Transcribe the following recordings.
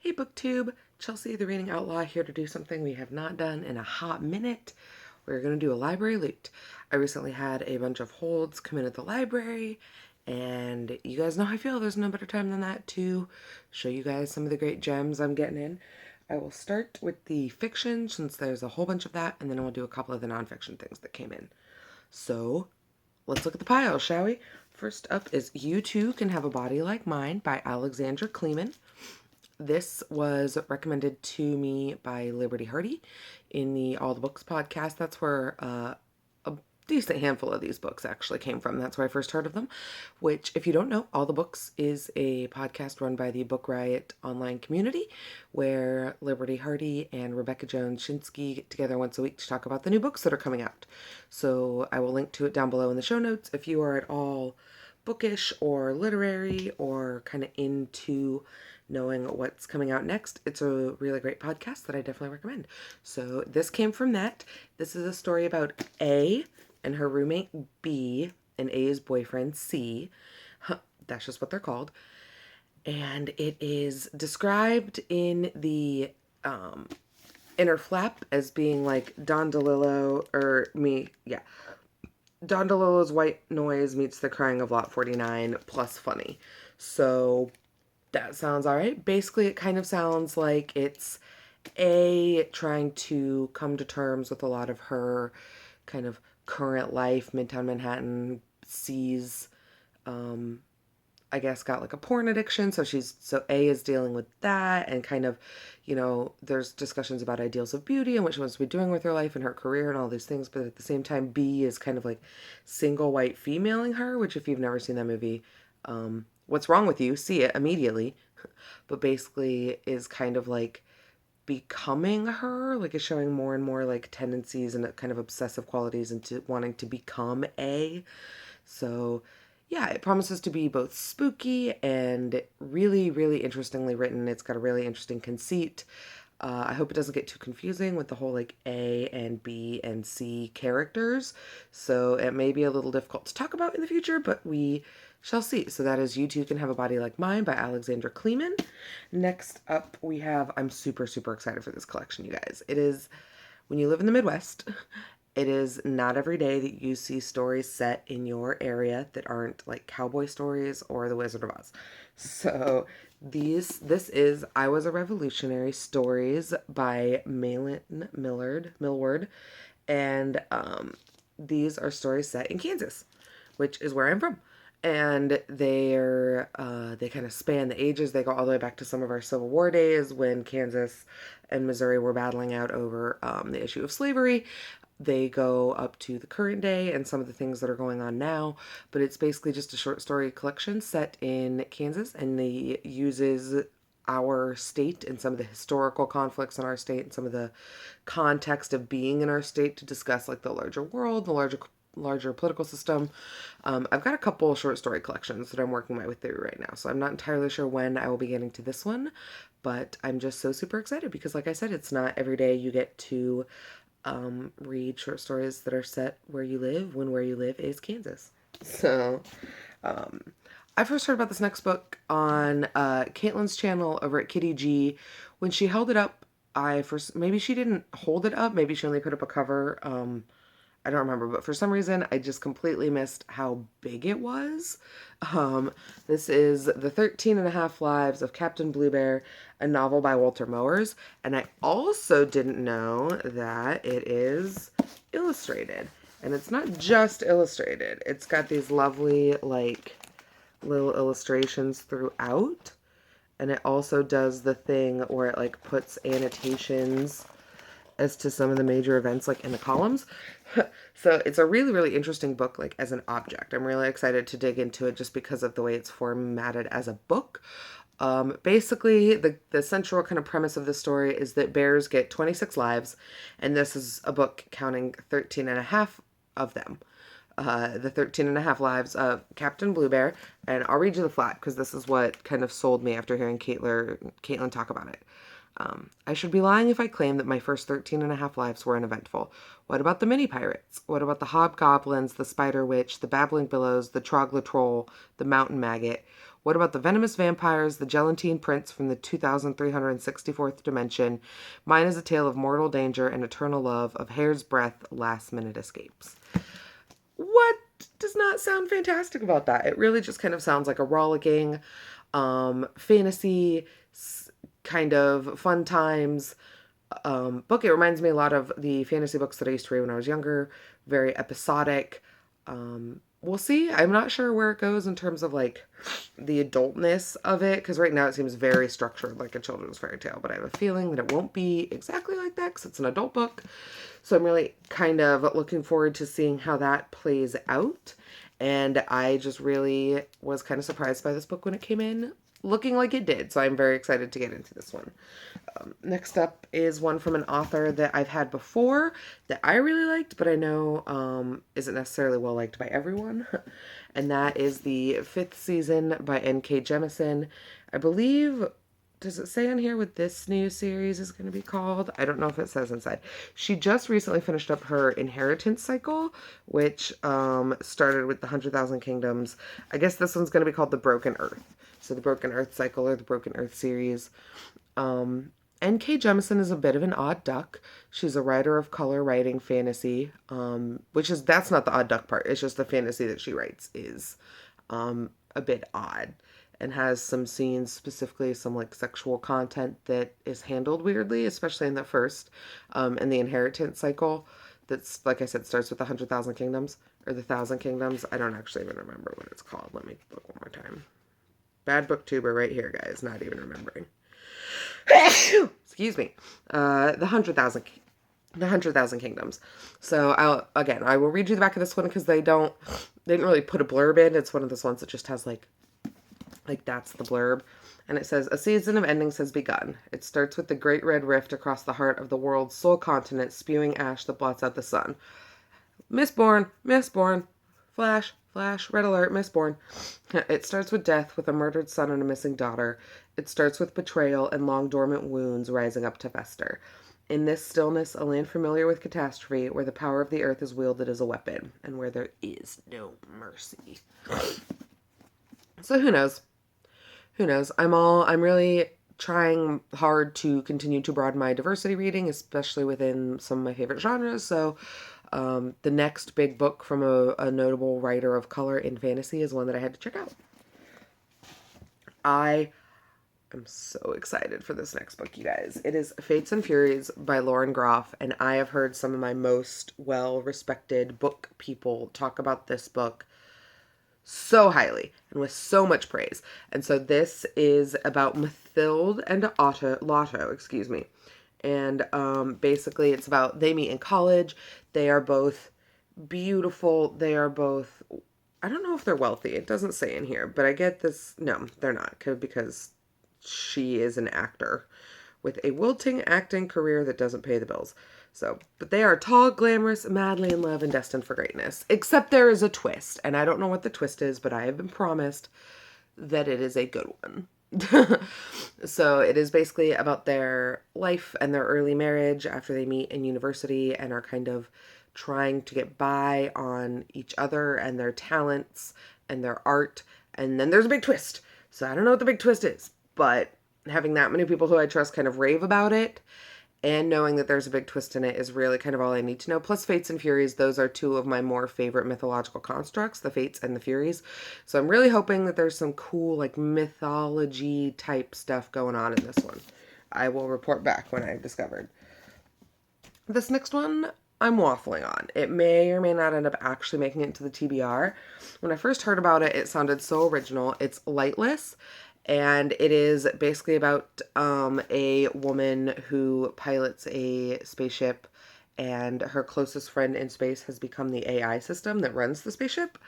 Hey BookTube, Chelsea the Reading Outlaw here to do something we have not done in a hot minute. We're going to do a library loot. I recently had a bunch of holds come in at the library, and you guys know how I feel. There's no better time than that to show you guys some of the great gems I'm getting in. I will start with the fiction since there's a whole bunch of that, and then we'll do a couple of the nonfiction things that came in. So let's look at the pile, shall we? First up is You Too Can Have a Body Like Mine by Alexandra Kleeman. This was recommended to me by Liberty Hardy in the All the Books podcast. That's where a decent handful of these books actually came from. That's where I first heard of them, which, if you don't know, All the Books is a podcast run by the Book Riot online community where Liberty Hardy and Rebecca Jones Shinsky get together once a week to talk about the new books that are coming out. So I will link to it down below in the show notes if you are at all bookish or literary or kind of into knowing what's coming out next. It's a really great podcast that I definitely recommend. So this came from that. This is a story about A and her roommate B and A's boyfriend C. That's just what they're called. And it is described in the inner flap as being like Don DeLillo Don DeLillo's White Noise meets The Crying of Lot 49 plus funny. So that sounds all right. Basically, it kind of sounds like it's A trying to come to terms with a lot of her kind of current life. Midtown Manhattan sees, I guess, got like a porn addiction. So A is dealing with that and kind of, there's discussions about ideals of beauty and what she wants to be doing with her life and her career and all these things. But at the same time, B is kind of like single white femaling her, which if you've never seen that movie, what's wrong with you? See it immediately. But basically is kind of like becoming her, like is showing more and more like tendencies and kind of obsessive qualities into wanting to become A. So yeah, it promises to be both spooky and really, really interestingly written. It's got a really interesting conceit. I hope it doesn't get too confusing with the whole like A and B and C characters. So it may be a little difficult to talk about in the future, but we shall see. So that is You Too Can Have a Body Like Mine by Alexandra Kleeman. Next up, we have, I'm super, super excited for this collection, you guys. It is, when you live in the Midwest, it is not every day that you see stories set in your area that aren't like cowboy stories or The Wizard of Oz. So this is I Was a Revolutionary Stories by Malin Millward, and these are stories set in Kansas, which is where I'm from. And they kind of span the ages. They go all the way back to some of our Civil War days when Kansas and Missouri were battling out over the issue of slavery. They go up to the current day and some of the things that are going on now, but it's basically just a short story collection set in Kansas, and they uses our state and some of the historical conflicts in our state and some of the context of being in our state to discuss like the larger world, the larger political system. I've got a couple short story collections that I'm working my way through right now, so I'm not entirely sure when I will be getting to this one, but I'm just so super excited because, like I said, it's not every day you get to read short stories that are set where you live when where you live is Kansas. So, I first heard about this next book on Caitlin's channel over at Kitty G. When she held it up, maybe she didn't hold it up, maybe she only put up a cover. I don't remember, but for some reason I just completely missed how big it was. This is The 13 and a Half Lives of Captain Bluebear, a novel by Walter Mowers, and I also didn't know that it is illustrated. And it's not just illustrated. It's got these lovely, like, little illustrations throughout. And it also does the thing where it, like, puts annotations as to some of the major events like in the columns. So it's a really, really interesting book, like as an object. I'm really excited to dig into it just because of the way it's formatted as a book. Basically, the central kind of premise of the story is that bears get 26 lives, and this is a book counting 13 and a half of them. The 13 and a half lives of Captain Bluebear, and I'll read you the flat because this is what kind of sold me after hearing Caitlin talk about it. I should be lying if I claim that my first 13 and a half lives were uneventful. What about the mini pirates? What about the hobgoblins, the spider witch, the babbling billows, the troglotroll, the mountain maggot? What about the venomous vampires, the gelatine prince from the 2364th dimension? Mine is a tale of mortal danger and eternal love, of hair's breadth, last-minute escapes. What does not sound fantastic about that? It really just kind of sounds like a rollicking fantasy kind of fun times book. It reminds me a lot of the fantasy books that I used to read when I was younger. Very episodic. We'll see. I'm not sure where it goes in terms of like the adultness of it, because right now it seems very structured like a children's fairy tale, but I have a feeling that it won't be exactly like that because it's an adult book. So I'm really kind of looking forward to seeing how that plays out. And I just really was kind of surprised by this book when it came in looking like it did. So I'm very excited to get into this one. Next up is one from an author that I've had before that I really liked, but I know isn't necessarily well liked by everyone. And that is the Fifth Season by N.K. Jemisin. I believe, does it say on here what this new series is going to be called? I don't know if it says inside. She just recently finished up her Inheritance cycle, which started with the 100,000 Kingdoms. I guess this one's going to be called The Broken Earth. So the Broken Earth cycle or the Broken Earth series. N.K. Jemisin is a bit of an odd duck. She's a writer of color writing fantasy, that's not the odd duck part. It's just the fantasy that she writes is a bit odd and has some scenes, specifically some like sexual content that is handled weirdly, especially in the first, in the Inheritance cycle. That's, like I said, starts with the 100,000 Kingdoms or the 1,000 Kingdoms. I don't actually even remember what it's called. Let me look one more time. Bad booktuber right here, guys. Not even remembering. Excuse me. The 100,000 Kingdoms. So I will read you the back of this one because they didn't really put a blurb in. It's one of those ones that just has like that's the blurb. And it says, a season of endings has begun. It starts with the great red rift across the heart of the world's sole continent, spewing ash that blots out the sun. Mistborn, Mistborn, flash, flash, red alert, Mistborn. It starts with death, with a murdered son and a missing daughter. It starts with betrayal and long dormant wounds rising up to fester. In this stillness, a land familiar with catastrophe, where the power of the earth is wielded as a weapon, and where there is no mercy. So who knows? Who knows? I'm really trying hard to continue to broaden my diversity reading, especially within some of my favorite genres. So the next big book from a notable writer of color in fantasy is one that I had to check out. I am so excited for this next book, you guys. It is Fates and Furies by Lauren Groff, and I have heard some of my most well-respected book people talk about this book so highly and with so much praise. And so this is about Mathilde and Lotto, excuse me. And basically it's about, they meet in college. They are both beautiful. They are both, I don't know if they're wealthy. It doesn't say in here, but I get this. No, they're not, because she is an actor with a wilting acting career that doesn't pay the bills. So, but they are tall, glamorous, madly in love, and destined for greatness. Except there is a twist, and I don't know what the twist is, but I have been promised that it is a good one. So it is basically about their life and their early marriage after they meet in university and are kind of trying to get by on each other and their talents and their art. And then there's a big twist. So I don't know what the big twist is, but having that many people who I trust kind of rave about it and knowing that there's a big twist in it is really kind of all I need to know. Plus Fates and Furies, those are two of my more favorite mythological constructs, the Fates and the Furies. So I'm really hoping that there's some cool like mythology type stuff going on in this one. I will report back when I've discovered. This next one I'm waffling on. It may or may not end up actually making it into the TBR. When I first heard about it, it sounded so original. It's Lightless. And it is basically about a woman who pilots a spaceship, and her closest friend in space has become the AI system that runs the spaceship.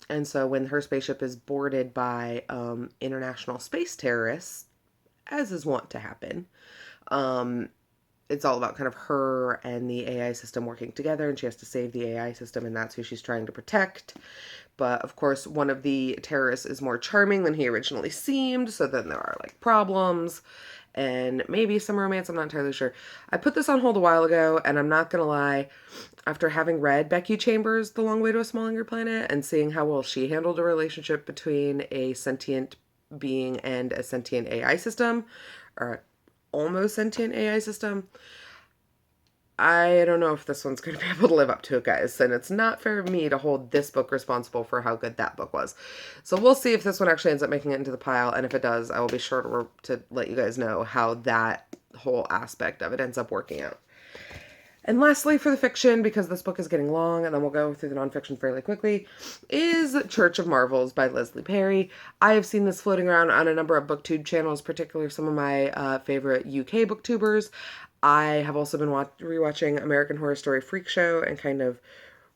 And so when her spaceship is boarded by international space terrorists, as is wont to happen, it's all about kind of her and the AI system working together, and she has to save the AI system, and that's who she's trying to protect. But of course, one of the terrorists is more charming than he originally seemed, so then there are like problems and maybe some romance. I'm not entirely sure. I put this on hold a while ago, and I'm not gonna lie, after having read Becky Chambers' The Long Way to a Small Angry Planet and seeing how well she handled a relationship between a sentient being and a sentient AI system, or almost sentient AI system. I don't know if this one's going to be able to live up to it, guys. And it's not fair of me to hold this book responsible for how good that book was. So we'll see if this one actually ends up making it into the pile. And if it does, I will be sure to let you guys know how that whole aspect of it ends up working out. And lastly, for the fiction, because this book is getting long, and then we'll go through the nonfiction fairly quickly, is Church of Marvels by Leslie Perry. I have seen this floating around on a number of booktube channels, particularly some of my favorite UK booktubers. I have also been rewatching American Horror Story Freak Show and kind of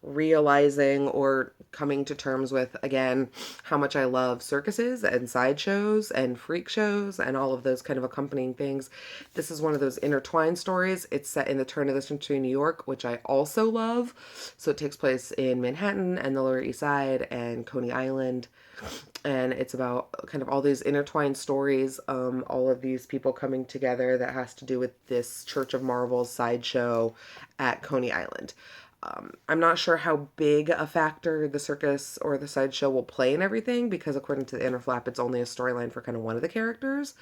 realizing or coming to terms with, again, how much I love circuses and sideshows and freak shows and all of those kind of accompanying things. This is one of those intertwined stories. It's set in the turn of the century New York, which I also love. So it takes place in Manhattan and the Lower East Side and Coney Island. And it's about kind of all these intertwined stories, all of these people coming together that has to do with this Church of Marvels sideshow at Coney Island. I'm not sure how big a factor the circus or the sideshow will play in everything, because according to the Inner Flap, it's only a storyline for kind of one of the characters.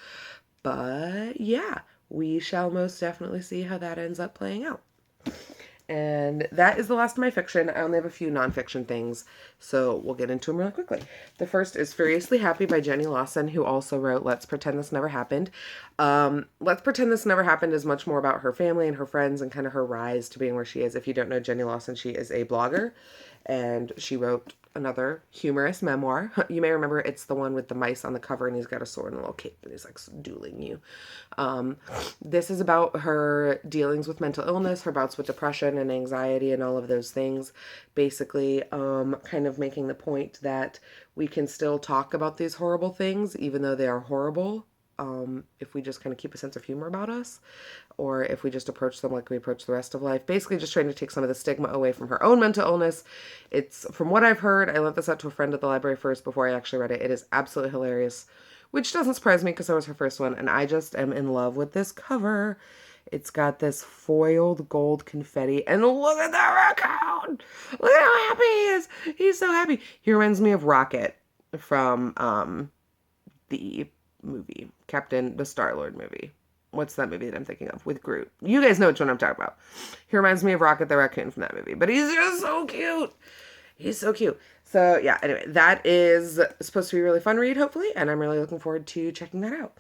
But yeah, we shall most definitely see how that ends up playing out. And that is the last of my fiction. I only have a few nonfiction things, so we'll get into them really quickly. The first is Furiously Happy by Jenny Lawson, who also wrote Let's Pretend This Never Happened. Let's Pretend This Never Happened is much more about her family and her friends and kind of her rise to being where she is. If you don't know Jenny Lawson, she is a blogger, and she wrote another humorous memoir. You may remember it's the one with the mice on the cover, and he's got a sword and a little cape, and he's like dueling you. This is about her dealings with mental illness, her bouts with depression and anxiety and all of those things. Basically, kind of making the point that we can still talk about these horrible things, even though they are horrible. If we just kind of keep a sense of humor about us, or if we just approach them like we approach the rest of life. Basically just trying to take some of the stigma away from her own mental illness. It's, from what I've heard, I lent this out to a friend at the library first before I actually read it. It is absolutely hilarious, which doesn't surprise me because that was her first one, and I just am in love with this cover. It's got this foiled gold confetti, and look at that raccoon! Look at how happy he is! He's so happy. He reminds me of Rocket from the movie, the Star-Lord movie. What's that movie that I'm thinking of with Groot? You guys know which one I'm talking about. He reminds me of Rocket the Raccoon from that movie, but he's just so cute. He's so cute. So yeah, anyway, that is supposed to be a really fun read, hopefully, and I'm really looking forward to checking that out.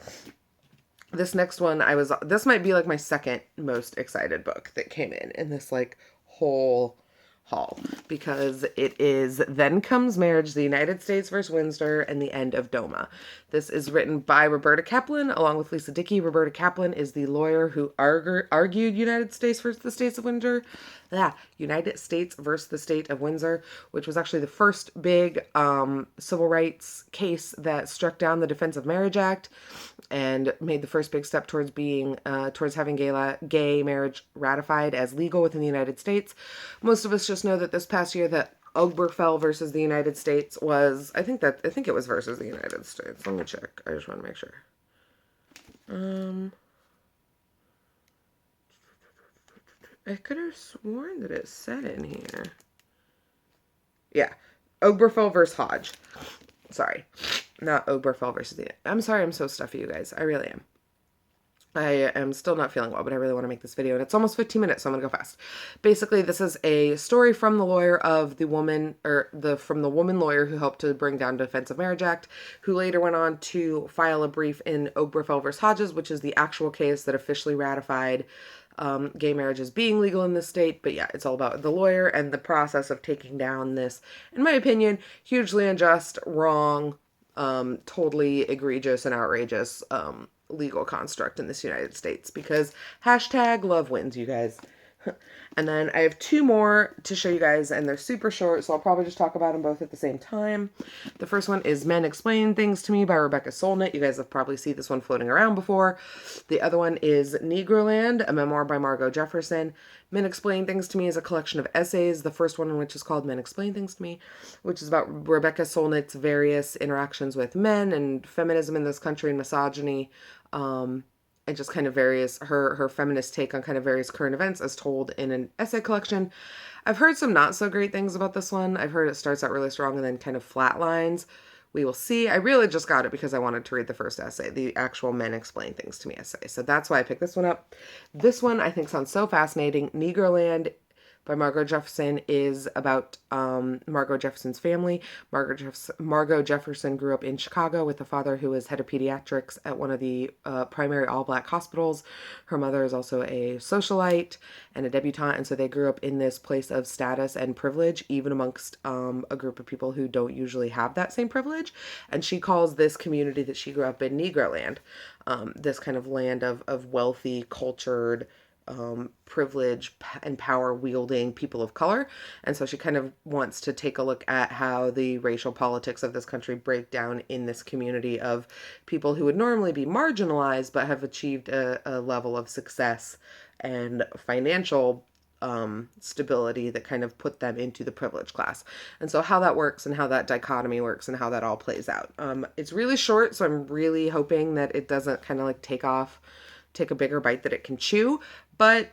This next one, this might be like my second most excited book that came in this like whole haul, because it is Then Comes Marriage, the United States versus Windsor, and the End of Doma. This is written by Roberta Kaplan, along with Lisa Dickey. Roberta Kaplan is the lawyer who argued United States versus the States of Windsor. United States versus the State of Windsor, which was actually the first big civil rights case that struck down the Defense of Marriage Act and made the first big step towards having gay marriage ratified as legal within the United States. Most of us just know that this past year that Obergefell versus the United States was, I think it was versus the United States. Let me check. I just want to make sure. I could have sworn that it said in here. Yeah. Obergefell versus Hodge. Sorry. Not Obergefell versus the... I'm sorry I'm so stuffy, you guys. I really am. I am still not feeling well, but I really want to make this video, and it's almost 15 minutes, so I'm gonna go fast. Basically, this is a story from the lawyer of the woman, from the woman lawyer who helped to bring down Defense of Marriage Act, who later went on to file a brief in Obergefell versus Hodges, which is the actual case that officially ratified gay marriage as being legal in this state. But yeah, it's all about the lawyer and the process of taking down this, in my opinion, hugely unjust, wrong, totally egregious and outrageous legal construct in this United States, because #love wins, you guys. And then I have two more to show you guys, and they're super short, so I'll probably just talk about them both at the same time. The first one is Men Explain Things to Me by Rebecca Solnit. You guys have probably seen this one floating around before. The other one is Negroland, a memoir by Margot Jefferson. Men Explain Things to Me is a collection of essays, the first one in which is called Men Explain Things to Me, which is about Rebecca Solnit's various interactions with men and feminism in this country and misogyny, and just kind of her feminist take on kind of various current events as told in an essay collection. I've heard some not so great things about this one. I've heard it starts out really strong and then kind of flatlines, We will see. I really just got it because I wanted to read the first essay, the actual Men Explain Things to Me essay. So that's why I picked this one up. This one I think sounds so fascinating. Negroland by Margo Jefferson is about Margo Jefferson's family. Margo Jefferson grew up in Chicago with a father who was head of pediatrics at one of the primary all-black hospitals. Her mother is also a socialite and a debutante, and so they grew up in this place of status and privilege, even amongst a group of people who don't usually have that same privilege. And she calls this community that she grew up in Negroland, this kind of land of wealthy, cultured, privilege and power wielding people of color. And so she kind of wants to take a look at how the racial politics of this country break down in this community of people who would normally be marginalized but have achieved a level of success and financial stability that kind of put them into the privileged class. And so how that works and how that dichotomy works and how that all plays out. It's really short, so I'm really hoping that it doesn't kind of like take a bigger bite that it can chew. But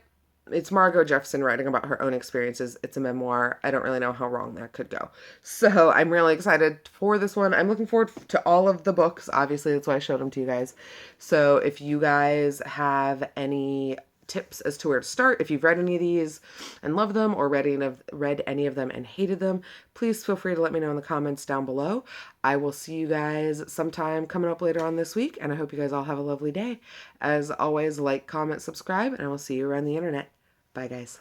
it's Margo Jefferson writing about her own experiences. It's a memoir. I don't really know how wrong that could go. So I'm really excited for this one. I'm looking forward to all of the books. Obviously, that's why I showed them to you guys. So if you guys have any tips as to where to start, if you've read any of these and loved them, or read any of them and hated them, please feel free to let me know in the comments down below. I will see you guys sometime coming up later on this week, and I hope you guys all have a lovely day. As always, like, comment, subscribe, and I will see you around the internet. Bye, guys.